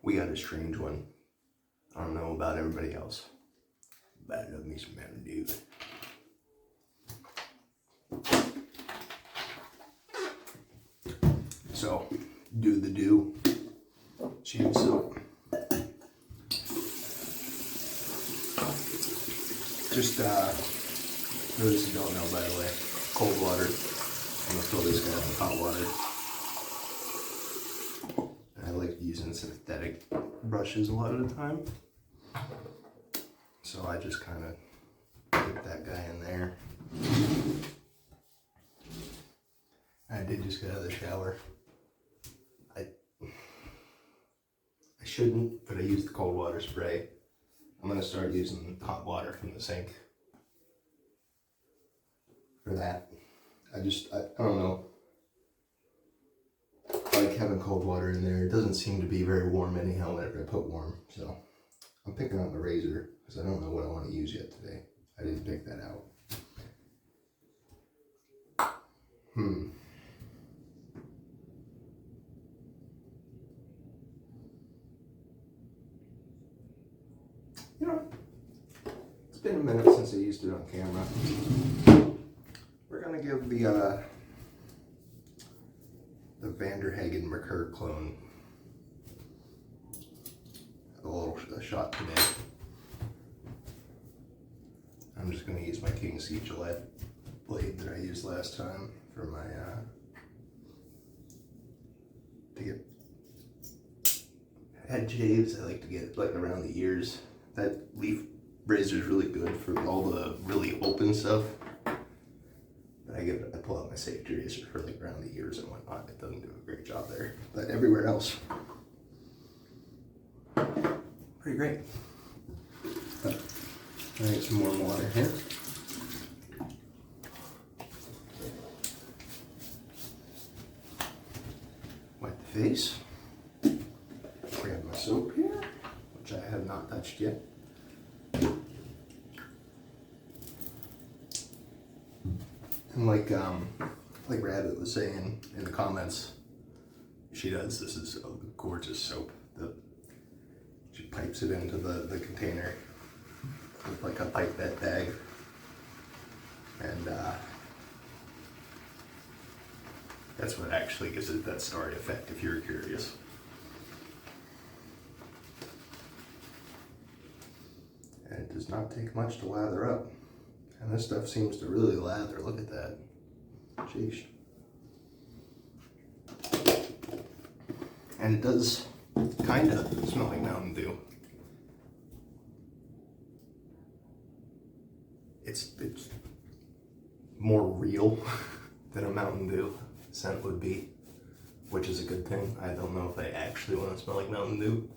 We got a strange one. I don't know about everybody else, but I love me some Mountain Dew. So, do the do. Shave soap. Just, for those who don't know, by the way, cold water. I'm gonna fill this guy with hot water. And I like using synthetic brushes a lot of the time. So I just kind of put that guy in there. I did just get out of the shower. I shouldn't, but I used the cold water spray. I'm gonna start using hot water from the sink for that. I don't know. I like having cold water in there. It doesn't seem to be very warm anyhow whenever I put warm. So I'm picking out my razor because I don't know what I want to use yet today. I didn't pick that out. You know, it's been a minute since I used it on camera. We're gonna give the Vanderhagen Mercur clone a shot today. I'm just gonna use my Yulay blade that I used last time for my to get head shaves. I like to get like around the ears. That leaf razor is really good for all the really open stuff. But I pull out my safety razor for like around the ears and whatnot. It doesn't do a great job there, but everywhere else, pretty great. But I get some more water here. Wipe the face. Grab my soap here, which I have not touched yet. And like Rabbit was saying in the comments, this is a gorgeous soap. She pipes it into the container with like a pipette bag. And that's what actually gives it that starry effect, if you're curious. And it does not take much to lather up. And this stuff seems to really lather. Look at that. Sheesh. And it does kind of smell like Mountain Dew. It's more real than a Mountain Dew scent would be, which is a good thing. I don't know if I actually want to smell like Mountain Dew.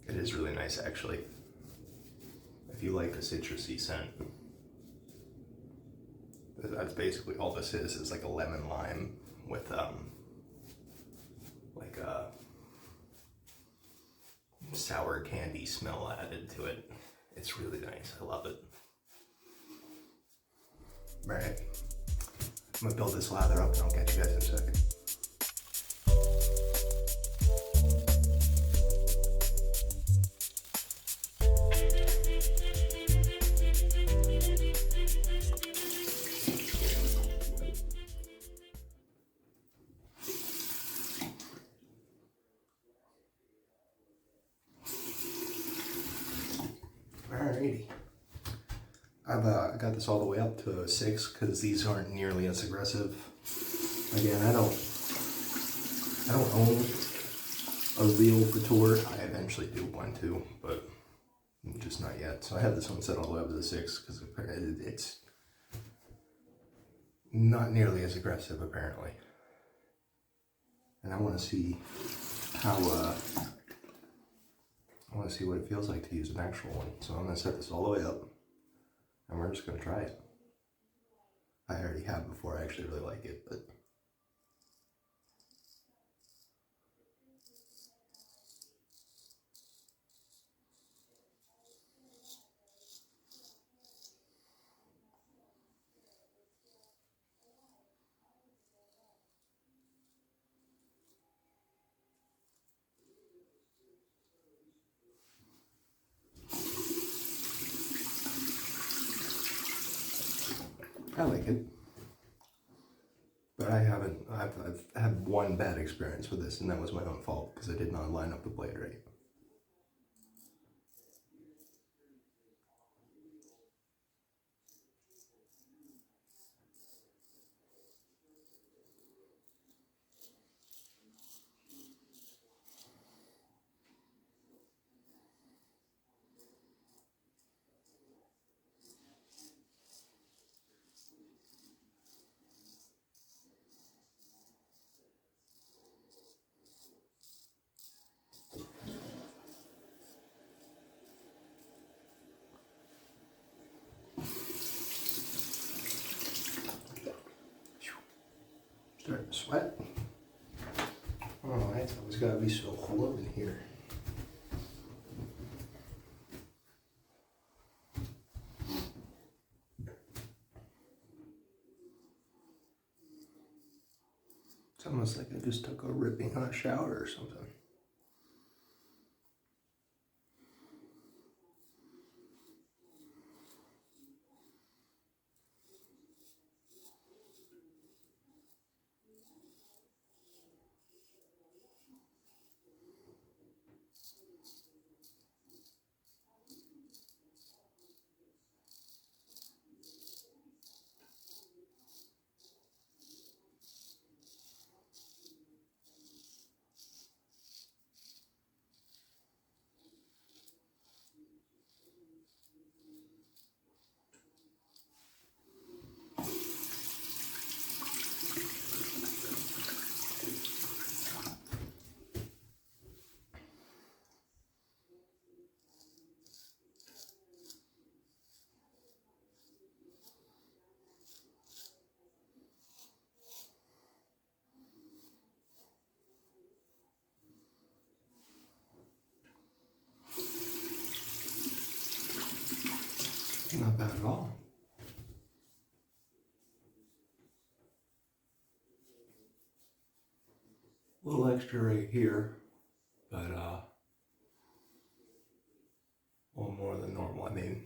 It is really nice, actually. If you like a citrusy scent, that's basically all this is like a lemon lime with like a sour candy smell added to it. It's really nice. I love it. All right, I'm gonna build this lather up and I'll catch you guys in a second. Alrighty. I've got this all the way up to 6 because these aren't nearly as aggressive. Again, I don't own a reel for tour. I eventually do want to, but just not yet. So I have this one set all the way up to the 6 because it's not nearly as aggressive apparently. And I want to see how I want to see what it feels like to use an actual one. So I'm going to set this all the way up and we're just going to try it. I already have before. I actually really like it, but I like it. But I haven't, I've had one bad experience with this, and that was my own fault because I did not line up the blade right. Starting to sweat. Oh, it's always got to be so cold in here. It's almost like I just took a ripping hot shower or something. Not bad at all. A little extra right here, but a little more than normal. I mean,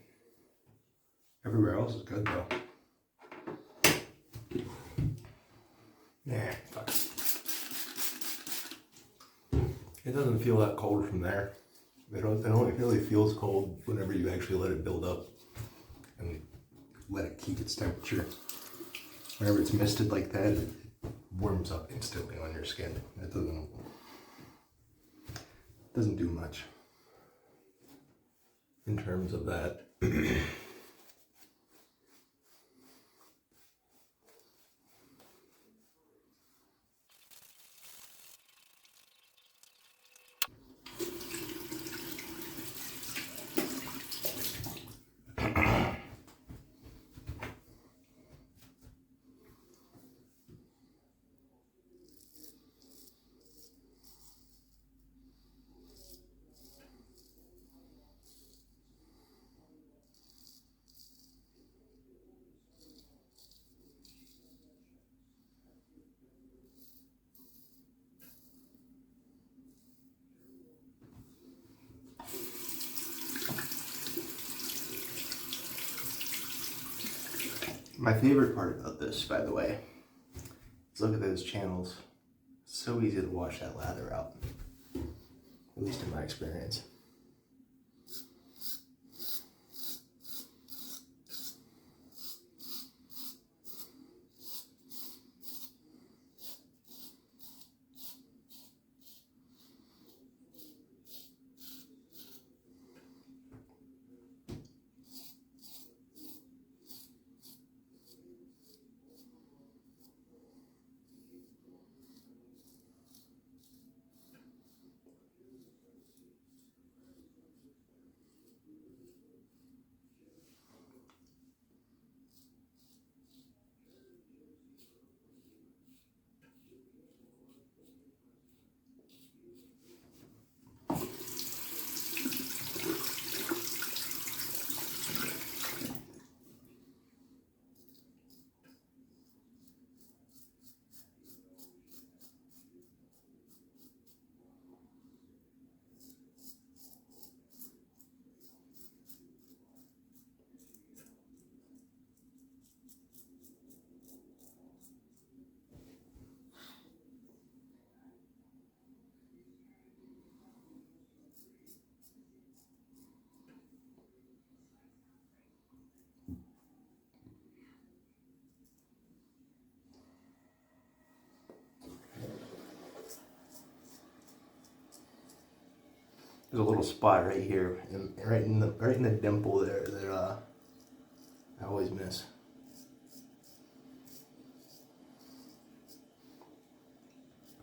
everywhere else is good though. Yeah, fuck. It doesn't feel that cold from there. It only really feels cold whenever you actually let it build up and let it keep its temperature. Whenever it's misted like that, it warms up instantly on your skin. It doesn't do much in terms of that. My favorite part about this, by the way, is look at those channels. It's so easy to wash that lather out, at least in my experience. There's a little spot right here, right in the dimple there that I always miss.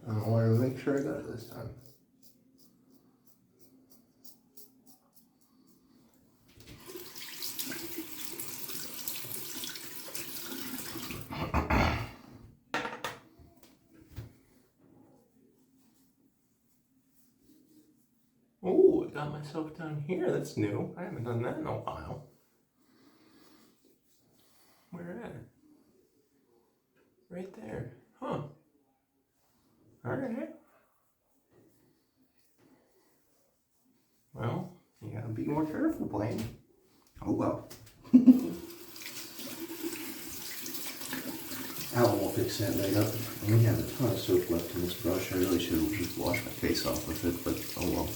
I want to make sure I got it this time. Oh, I got myself down here. That's new. I haven't done that in a while. Where at? Right there. Huh. Alright. Well, you gotta be more careful, Blaine. Oh well. Alan will fix that right up. I only have a ton of soap left in this brush. I really should have just washed my face off with it, but oh well.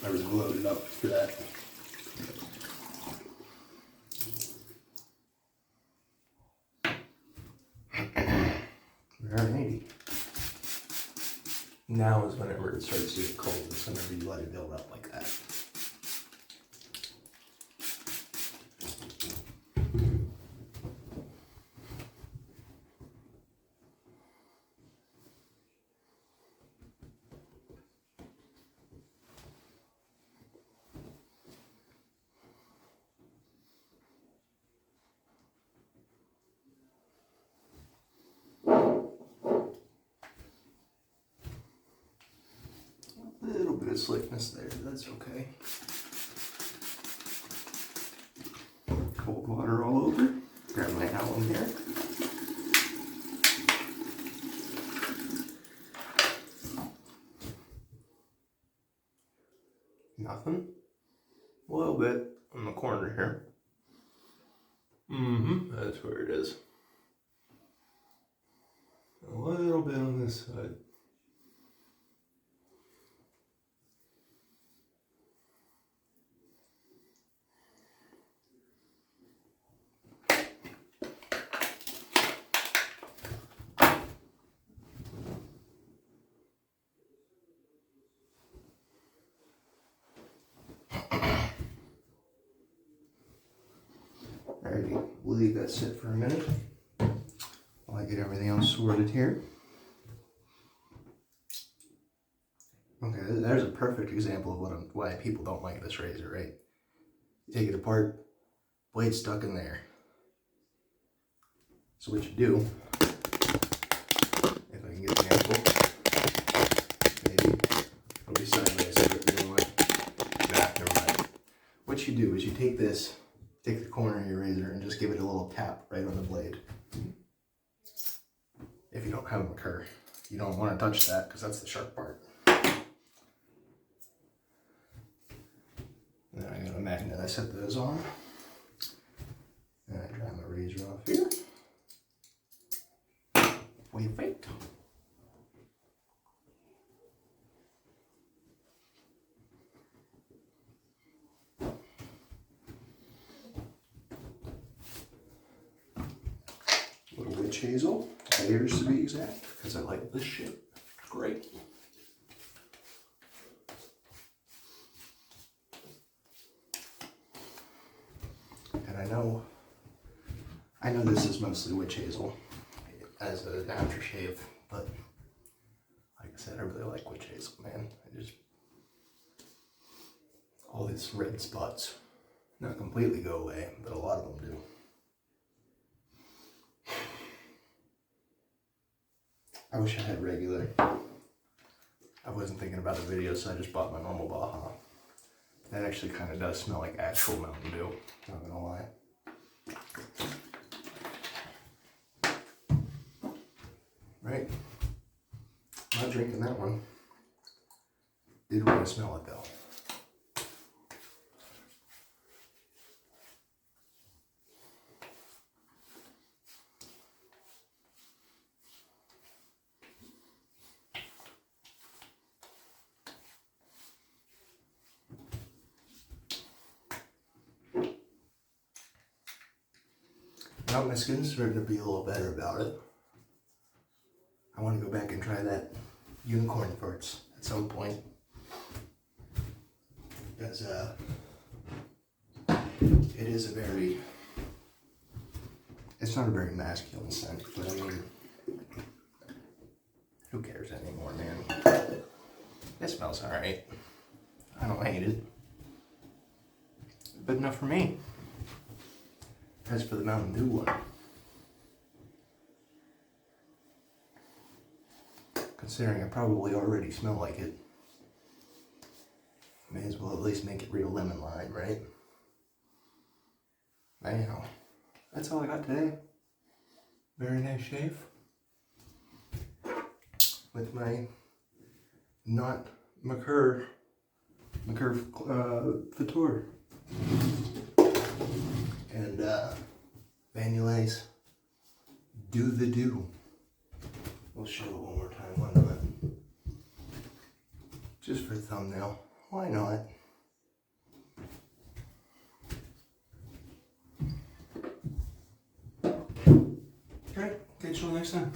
I was loaded up for that. Alrighty. Now is whenever it starts to get cold. It's whenever you let it build up like that. A little bit of slickness there, but that's okay. Cold water all over. Grab my Allen here. Nothing. A little bit on the corner here. That's where it is. A little bit on this side. Alrighty, we'll leave that sit for a minute while I get everything else sorted here. Okay, there's a perfect example of why people don't like this razor, right? You take it apart, blade stuck in there. So what you do, if I can get the angle, maybe, it'll be sideways, but you know what? Nah, never mind. What you do is you take this, take the corner of your razor and just give it a little tap right on the blade. If you don't have a cur, you don't want to touch that because that's the sharp part. Then I got a magnet. I set those on. And I dry my razor off here. Wait. Little witch hazel, layers to be exact, because I like this shit. Great. And I know this is mostly witch hazel as an aftershave, but like I said, I really like witch hazel, man. All these red spots not completely go away, but a lot of them do. I wish I had regular. I wasn't thinking about the video, so I just bought my normal Baja. That actually kind of does smell like actual Mountain Dew, not gonna lie. Right? Not drinking that one. Did want to smell it though. Now my skin's starting to be a little better about it. I want to go back and try that unicorn farts at some point. Because it is a very, it's not a very masculine scent, but I mean, who cares anymore, man? It smells alright. I don't hate it. But enough for me. As for the Mountain Dew one, considering I probably already smell like it, may as well at least make it real lemon lime, right? Anyhow, that's all I got today. Very nice shave. With my not McCurr Couture. And Van Yulay's Do the Do. We'll show it one more time, why not? Just for the thumbnail. Why not? Alright, catch you all next time.